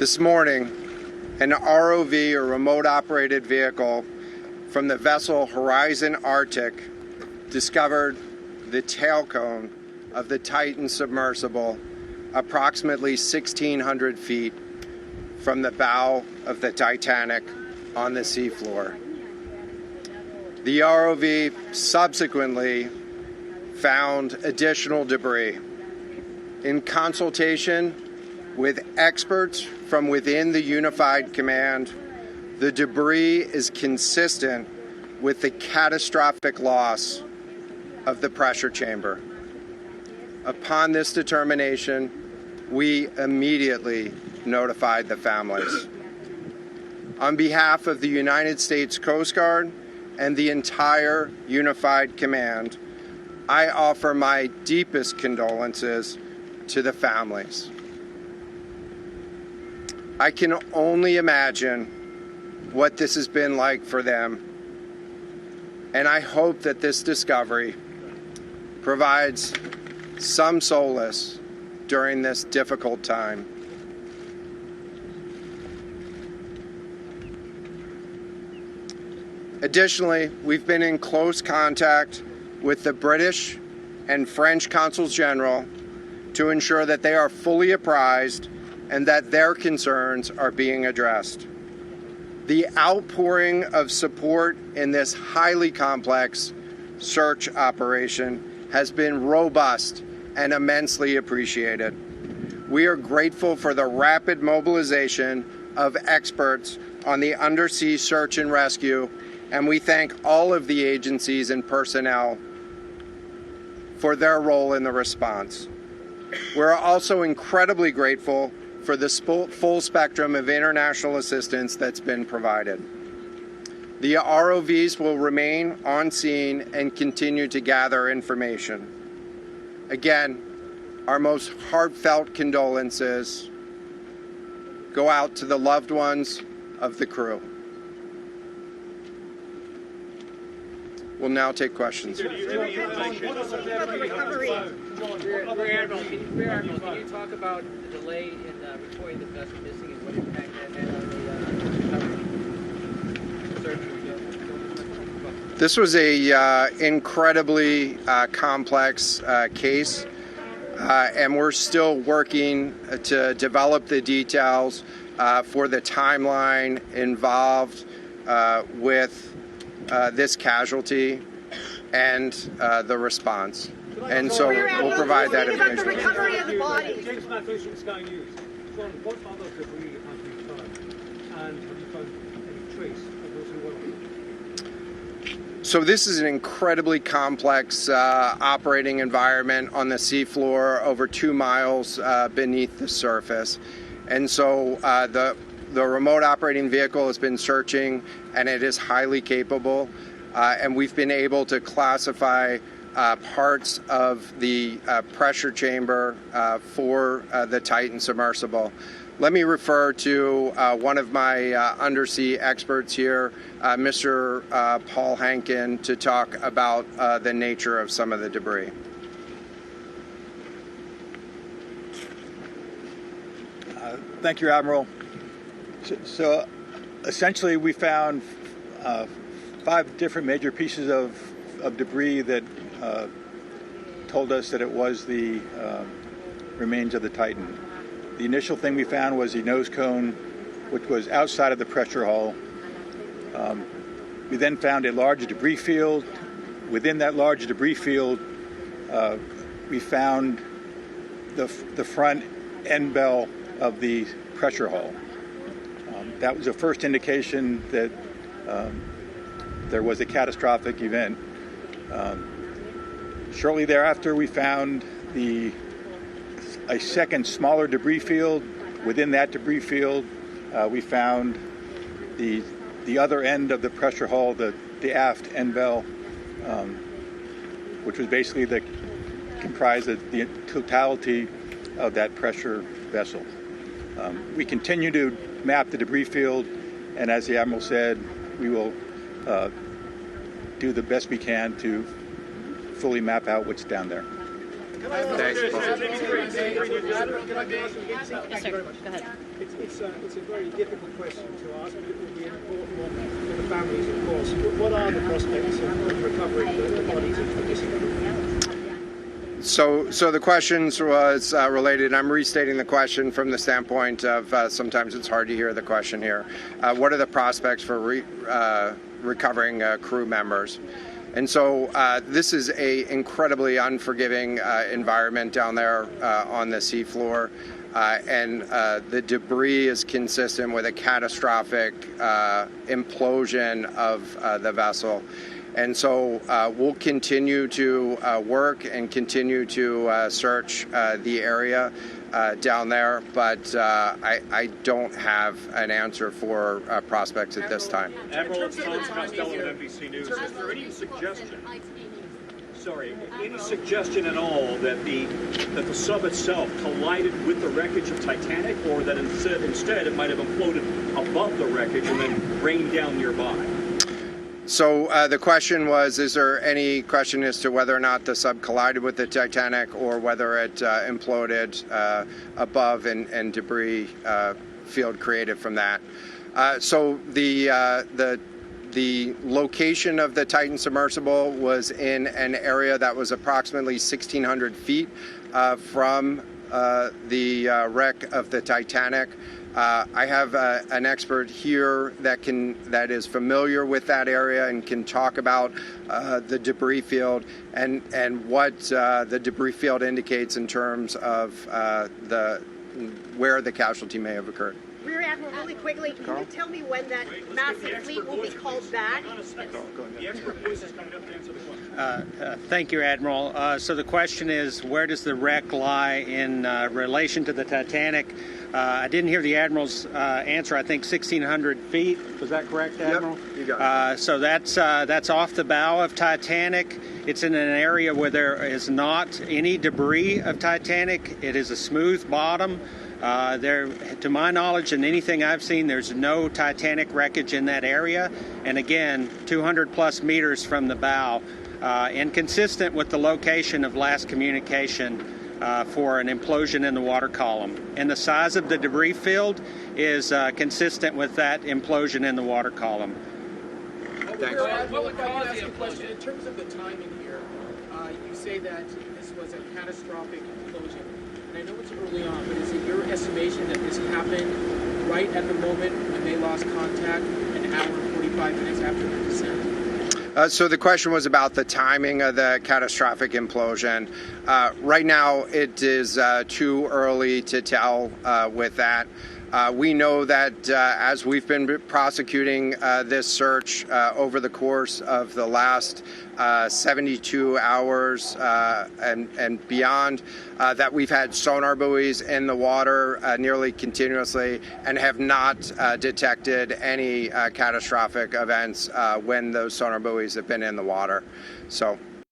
This morning, an ROV, or remote operated vehicle, from the vessel Horizon Arctic discovered the tail cone of the Titan submersible approximately 1,600 feet from the bow of the Titanic on the seafloor. The ROV subsequently found additional debris. In consultation with experts from within the Unified Command, the debris is consistent with the catastrophic loss of the pressure chamber. Upon this determination, we immediately notified the families. On behalf of the United States Coast Guard and the entire Unified Command, I offer my deepest condolences to the families. I can only imagine what this has been like for them, and I hope that this discovery provides some solace during this difficult time. Additionally, we've been in close contact with the British and French Consuls General to ensure that they are fully apprised and that their concerns are being addressed. The outpouring of support in this highly complex search operation has been robust and immensely appreciated. We are grateful for the rapid mobilization of experts on the undersea search and rescue, and we thank all of the agencies and personnel for their role in the response. We're also incredibly grateful for the full spectrum of international assistance that's been provided. The ROVs will remain on scene and continue to gather information. Again, our most heartfelt condolences go out to the loved ones of the crew. We'll now take questions. Rear Admiral, can you talk about the delay in reporting the vessel missing and what impact that had on the search? This was a incredibly complex case, and we're still working to develop the details for the timeline involved with this casualty and the response. And so we'll provide that information. About the recovery of the body. James Matthews from Sky News. John, what other debris have you found? And have you found any trace of those who were? So this is an incredibly complex operating environment on the seafloor, over 2 miles beneath the surface. And so the remote operating vehicle has been searching, and it is highly capable. And we've been able to classify parts of the pressure chamber for the Titan submersible. Let me refer to one of my undersea experts here, Mr. Paul Hankin, to talk about the nature of some of the debris. Thank you, Admiral. So essentially, we found 5 different major pieces of debris that told us that it was the remains of the Titan. The initial thing we found was the nose cone, which was outside of the pressure hull. We then found a large debris field. Within that large debris field, we found the front end bell of the pressure hull. That was the first indication that there was a catastrophic event. Shortly thereafter, we found a second smaller debris field. Within that debris field, we found the other end of the pressure hull, the aft end bell, which was basically comprised of the totality of that pressure vessel. We continue to map the debris field, and as the Admiral said, we will do the best we can to fully map out what's down there. Thanks, Paul. Yes, sir. Go ahead. It's a very difficult question to ask, but it will be an important one for the families, of course. What are the prospects of recovering the bodies of the missing crew? So the questions was related. I'm restating the question from the standpoint of sometimes it's hard to hear the question here. What are the prospects for recovering crew members? And so this is a incredibly unforgiving environment down there on the seafloor. And the debris is consistent with a catastrophic implosion of the vessel. And so we'll continue to work and continue to search the area down there, but I don't have an answer for prospects at this time. Admiral, it's Tom Costello with NBC News. Is there any suggestion? Sorry, any suggestion at all that the sub itself collided with the wreckage of Titanic, or that instead it might have imploded above the wreckage and then rained down nearby? So the question was, is there any question as to whether or not the sub collided with the Titanic or whether it imploded above and debris field created from that? So the location of the Titan submersible was in an area that was approximately 1,600 feet from the wreck of the Titanic. I have an expert here that is familiar with that area and can talk about the debris field and what the debris field indicates in terms of where the casualty may have occurred. Rear Admiral, really quickly, can you tell me when that massive fleet will be called back? The expert voice is coming up to answer the question. Thank you, Admiral. So the question is, where does the wreck lie in relation to the Titanic? I didn't hear the Admiral's answer. I think 1,600 feet. Was that correct, Admiral? Yep, you got it. So that's off the bow of Titanic. It's in an area where there is not any debris of Titanic. It is a smooth bottom. To my knowledge and anything I've seen, there's no Titanic wreckage in that area. And again, 200 plus meters from the bow, and consistent with the location of last communication for an implosion in the water column. And the size of the debris field is consistent with that implosion in the water column. Thanks. What would cause the question in terms of the timing here? You say that this was a catastrophic implosion. And I know it's early on, but is it your estimation that this happened right at the moment when they lost contact, an hour and 45 minutes after the descent? So the question was about the timing of the catastrophic implosion. Right now, it is too early to tell with that. We know that as we've been prosecuting this search over the course of the last 72 hours and beyond, that we've had sonar buoys in the water nearly continuously and have not detected any catastrophic events when those sonar buoys have been in the water. So